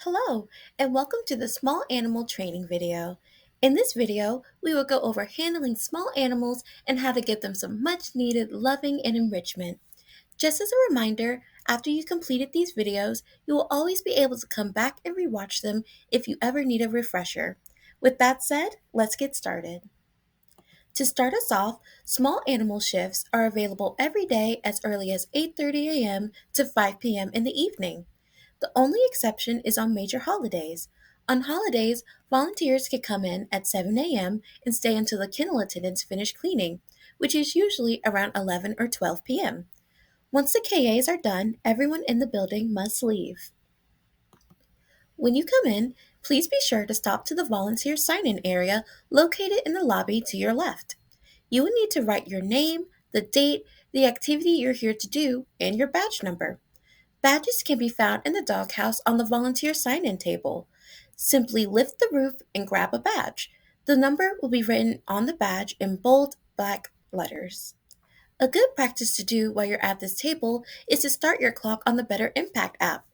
Hello, and welcome to the small animal training video. In this video, we will go over handling small animals and how to give them some much needed loving and enrichment. Just as a reminder, after you completed these videos, you will always be able to come back and rewatch them if you ever need a refresher. With that said, let's get started. To start us off, small animal shifts are available every day as early as 8:30 a.m. to 5 p.m. in the evening. The only exception is on major holidays. On holidays, volunteers can come in at 7 a.m. and stay until the kennel attendants finish cleaning, which is usually around 11 or 12 p.m. Once the KAs are done, everyone in the building must leave. When you come in, please be sure to stop to the volunteer sign-in area located in the lobby to your left. You will need to write your name, the date, the activity you're here to do, and your badge number. Badges can be found in the doghouse on the volunteer sign-in table. Simply lift the roof and grab a badge. The number will be written on the badge in bold black letters. A good practice to do while you're at this table is to start your clock on the Better Impact app.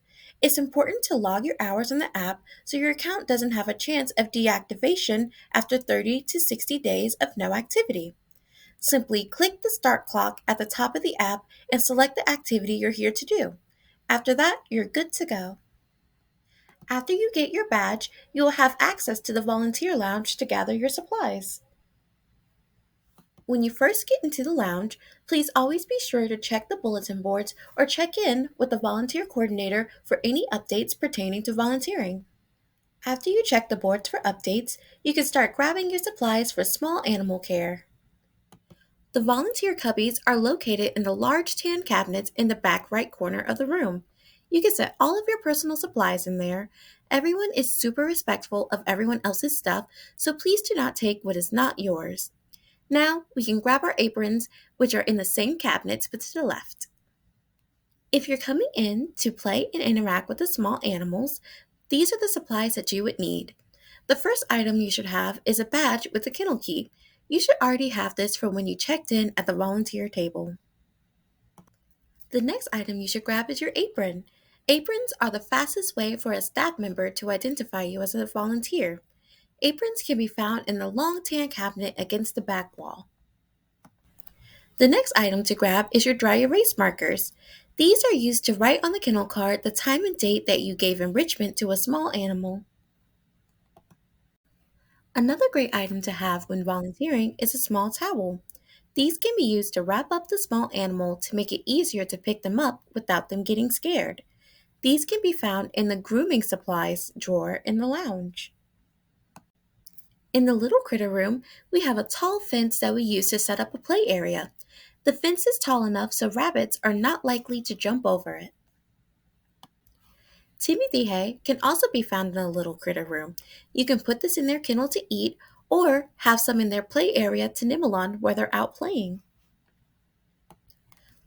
It's important to log your hours on the app so your account doesn't have a chance of deactivation after 30 to 60 days of no activity. Simply click the start clock at the top of the app and select the activity you're here to do. After that, you're good to go. After you get your badge, you will have access to the volunteer lounge to gather your supplies. When you first get into the lounge, please always be sure to check the bulletin boards or check in with the volunteer coordinator for any updates pertaining to volunteering. After you check the boards for updates, you can start grabbing your supplies for small animal care. The volunteer cubbies are located in the large tan cabinets in the back right corner of the room. You can set all of your personal supplies in there. Everyone is super respectful of everyone else's stuff, so please do not take what is not yours. Now we can grab our aprons, which are in the same cabinets but to the left. If you're coming in to play and interact with the small animals, these are the supplies that you would need. The first item you should have is a badge with a kennel key. You should already have this from when you checked in at the volunteer table. The next item you should grab is your apron. Aprons are the fastest way for a staff member to identify you as a volunteer. Aprons can be found in the long tan cabinet against the back wall. The next item to grab is your dry erase markers. These are used to write on the kennel card the time and date that you gave enrichment to a small animal. Another great item to have when volunteering is a small towel. These can be used to wrap up the small animal to make it easier to pick them up without them getting scared. These can be found in the grooming supplies drawer in the lounge. In the little critter room, we have a tall fence that we use to set up a play area. The fence is tall enough so rabbits are not likely to jump over it. Timothy can also be found in the little critter room. You can put this in their kennel to eat or have some in their play area to nibble on where they're out playing.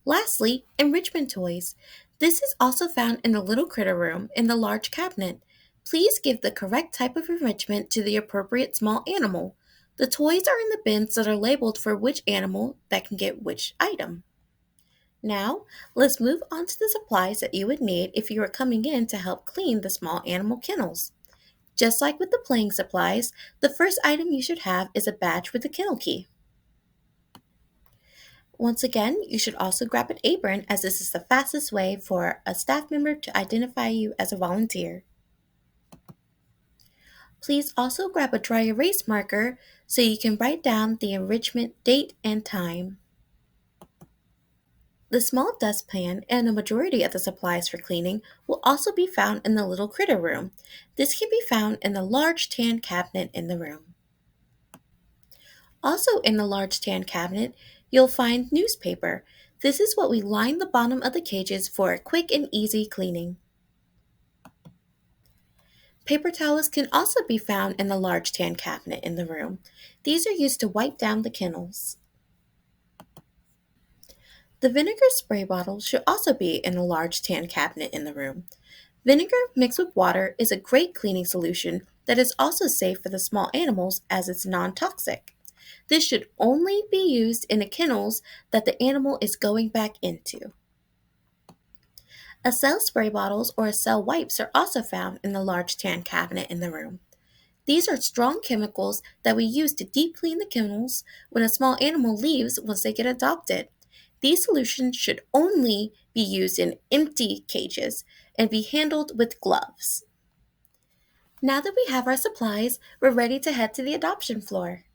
Lastly, enrichment toys. This is also found in the little critter room in the large cabinet. Please give the correct type of enrichment to the appropriate small animal. The toys are in the bins that are labeled for which animal that can get which item. Now, let's move on to the supplies that you would need if you are coming in to help clean the small animal kennels. Just like with the playing supplies, the first item you should have is a badge with a kennel key. Once again, you should also grab an apron as this is the fastest way for a staff member to identify you as a volunteer. Please also grab a dry erase marker so you can write down the enrichment date and time. The small dustpan and a majority of the supplies for cleaning will also be found in the little critter room. This can be found in the large tan cabinet in the room. Also in the large tan cabinet, you'll find newspaper. This is what we line the bottom of the cages for a quick and easy cleaning. Paper towels can also be found in the large tan cabinet in the room. These are used to wipe down the kennels. The vinegar spray bottle should also be in a large tan cabinet in the room. Vinegar mixed with water is a great cleaning solution that is also safe for the small animals as it's non-toxic. This should only be used in the kennels that the animal is going back into. Cell spray bottles or cell wipes are also found in the large tan cabinet in the room. These are strong chemicals that we use to deep clean the kennels when a small animal leaves once they get adopted. These solutions should only be used in empty cages and be handled with gloves. Now that we have our supplies, we're ready to head to the adoption floor.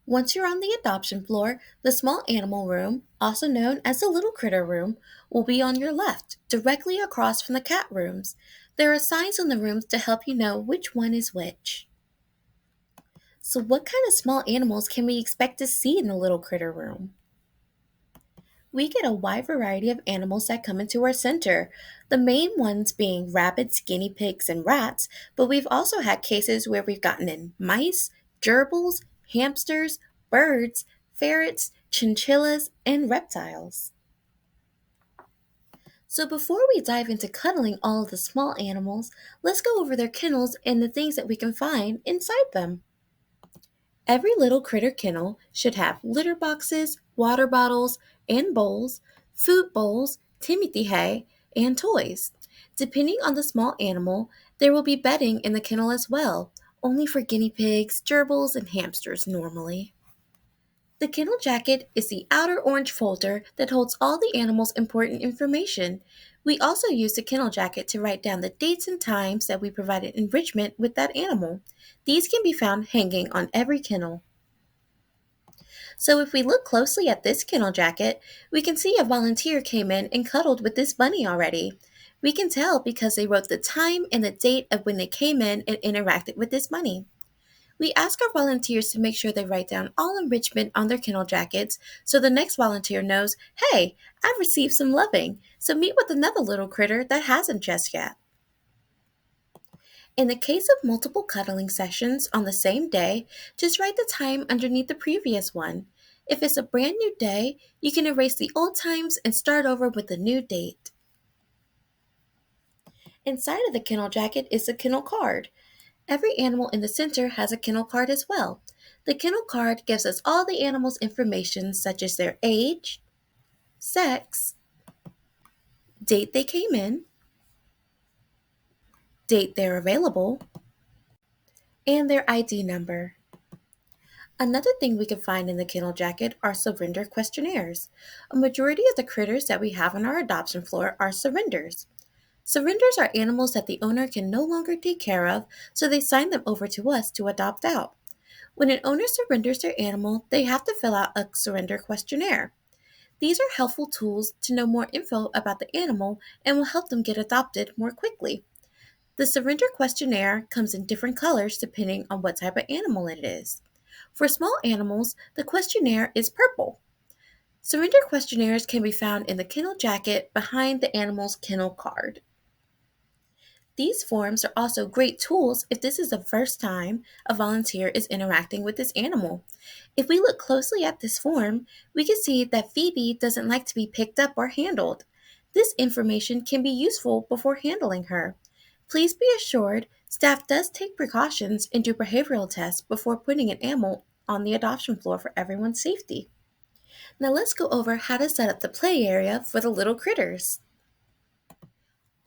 Once you're on the adoption floor, the small animal room, also known as the little critter room, will be on your left, directly across from the cat rooms. There are signs on the rooms to help you know which one is which. So, what kind of small animals can we expect to see in the little critter room? We get a wide variety of animals that come into our center, the main ones being rabbits, guinea pigs, and rats, but we've also had cases where we've gotten in mice, gerbils, hamsters, birds, ferrets, chinchillas, and reptiles. So before we dive into cuddling all of the small animals, let's go over their kennels and the things that we can find inside them. Every little critter kennel should have litter boxes, water bottles, and bowls, food bowls, timothy hay, and toys. Depending on the small animal, there will be bedding in the kennel as well, only for guinea pigs, gerbils, and hamsters normally. The kennel jacket is the outer orange folder that holds all the animal's important information. We also use the kennel jacket to write down the dates and times that we provided enrichment with that animal. These can be found hanging on every kennel. So if we look closely at this kennel jacket, we can see a volunteer came in and cuddled with this bunny already. We can tell because they wrote the time and the date of when they came in and interacted with this bunny. We ask our volunteers to make sure they write down all enrichment on their kennel jackets so the next volunteer knows, hey, I've received some loving, so meet with another little critter that hasn't just yet. In the case of multiple cuddling sessions on the same day, just write the time underneath the previous one. If it's a brand new day, you can erase the old times and start over with the new date. Inside of the kennel jacket is the kennel card. Every animal in the center has a kennel card as well. The kennel card gives us all the animal's information such as their age, sex, date they came in, date they're available, and their ID number. Another thing we can find in the kennel jacket are surrender questionnaires. A majority of the critters that we have on our adoption floor are surrenders. Surrenders are animals that the owner can no longer take care of, so they sign them over to us to adopt out. When an owner surrenders their animal, they have to fill out a surrender questionnaire. These are helpful tools to know more info about the animal and will help them get adopted more quickly. The surrender questionnaire comes in different colors depending on what type of animal it is. For small animals, the questionnaire is purple. Surrender questionnaires can be found in the kennel jacket behind the animal's kennel card. These forms are also great tools if this is the first time a volunteer is interacting with this animal. If we look closely at this form, we can see that Phoebe doesn't like to be picked up or handled. This information can be useful before handling her. Please be assured, staff does take precautions and do behavioral tests before putting an animal on the adoption floor for everyone's safety. Now let's go over how to set up the play area for the little critters.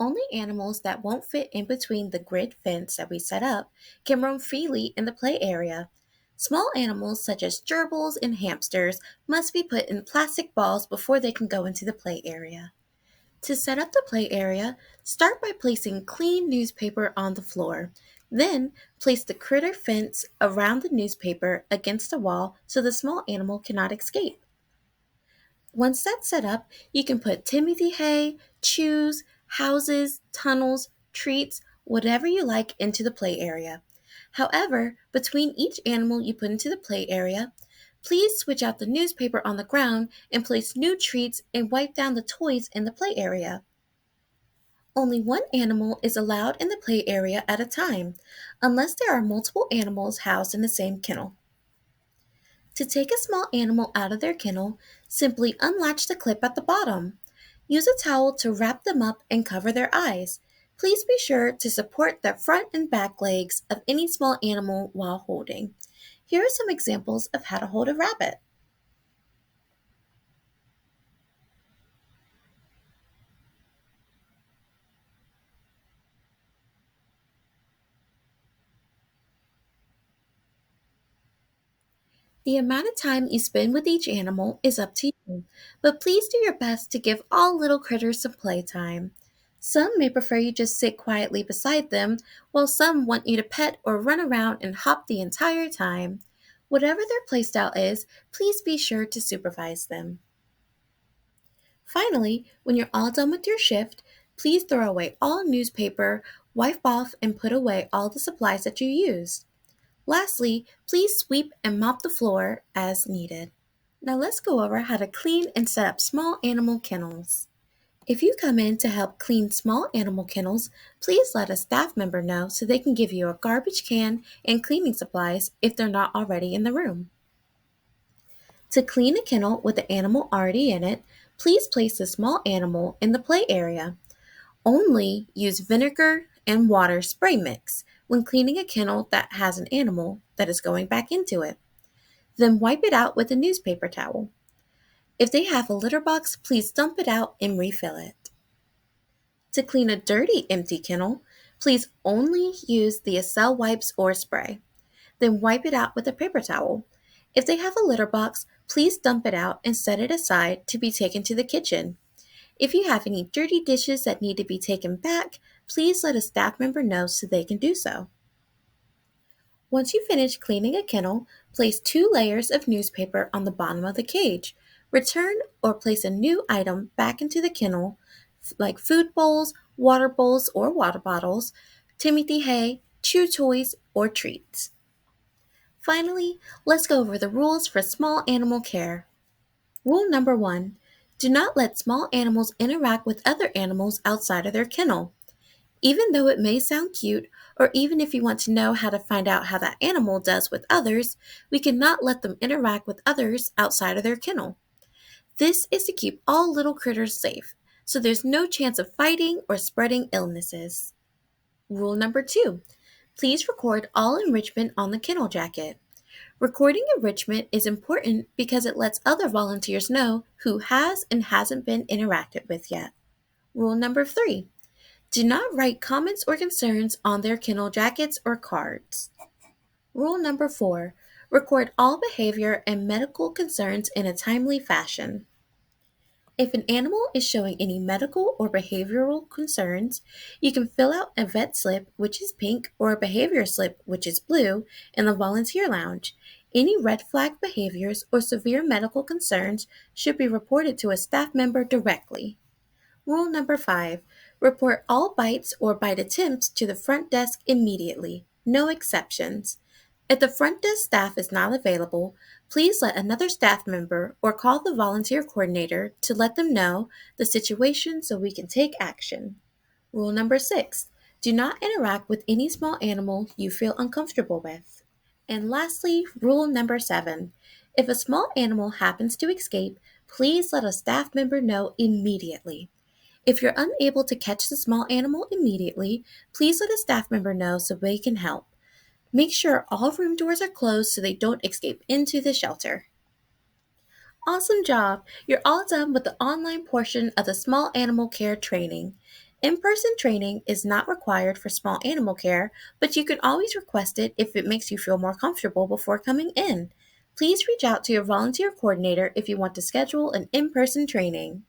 Only animals that won't fit in between the grid fence that we set up can roam freely in the play area. Small animals such as gerbils and hamsters must be put in plastic balls before they can go into the play area. To set up the play area, start by placing clean newspaper on the floor. Then, place the critter fence around the newspaper against the wall so the small animal cannot escape. Once that's set up, you can put timothy hay, chews, houses, tunnels, treats, whatever you like into the play area. However, between each animal you put into the play area, please switch out the newspaper on the ground and place new treats and wipe down the toys in the play area. Only one animal is allowed in the play area at a time, unless there are multiple animals housed in the same kennel. To take a small animal out of their kennel, simply unlatch the clip at the bottom. Use a towel to wrap them up and cover their eyes. Please be sure to support the front and back legs of any small animal while holding. Here are some examples of how to hold a rabbit. The amount of time you spend with each animal is up to you, but please do your best to give all little critters some playtime. Some may prefer you just sit quietly beside them, while some want you to pet or run around and hop the entire time. Whatever their playstyle is, please be sure to supervise them. Finally, when you're all done with your shift, please throw away all newspaper, wipe off, and put away all the supplies that you used. Lastly, please sweep and mop the floor as needed. Now let's go over how to clean and set up small animal kennels. If you come in to help clean small animal kennels, please let a staff member know so they can give you a garbage can and cleaning supplies if they're not already in the room. To clean a kennel with the animal already in it, please place the small animal in the play area. Only use vinegar and water spray mix when cleaning a kennel that has an animal that is going back into it. Then wipe it out with a newspaper towel. If they have a litter box, please dump it out and refill it. To clean a dirty, empty kennel, please only use the Acel wipes or spray. Then wipe it out with a paper towel. If they have a litter box, please dump it out and set it aside to be taken to the kitchen. If you have any dirty dishes that need to be taken back, please let a staff member know so they can do so. Once you finish cleaning a kennel, place 2 layers of newspaper on the bottom of the cage. Return or place a new item back into the kennel, like food bowls, or water bottles, Timothy hay, chew toys, or treats. Finally, let's go over the rules for small animal care. Rule number 1. Do not let small animals interact with other animals outside of their kennel. Even though it may sound cute, or even if you want to know how to find out how that animal does with others, we cannot let them interact with others outside of their kennel. This is to keep all little critters safe, so there's no chance of fighting or spreading illnesses. Rule number 2. Please record all enrichment on the kennel jacket. Recording enrichment is important because it lets other volunteers know who has and hasn't been interacted with yet. Rule number 3. Do not write comments or concerns on their kennel jackets or cards. Rule number 4. Record all behavior and medical concerns in a timely fashion. If an animal is showing any medical or behavioral concerns, you can fill out a vet slip, which is pink, or a behavior slip, which is blue, in the volunteer lounge. Any red flag behaviors or severe medical concerns should be reported to a staff member directly. Rule number 5. Report all bites or bite attempts to the front desk immediately. No exceptions. If the front desk staff is not available, please let another staff member or call the volunteer coordinator to let them know the situation so we can take action. Rule number 6. Do not interact with any small animal you feel uncomfortable with. And lastly, rule number 7. If a small animal happens to escape, please let a staff member know immediately. If you're unable to catch the small animal immediately, please let a staff member know so they can help. Make sure all room doors are closed so they don't escape into the shelter. Awesome job! You're all done with the online portion of the small animal care training. In-person training is not required for small animal care, but you can always request it if it makes you feel more comfortable before coming in. Please reach out to your volunteer coordinator if you want to schedule an in-person training.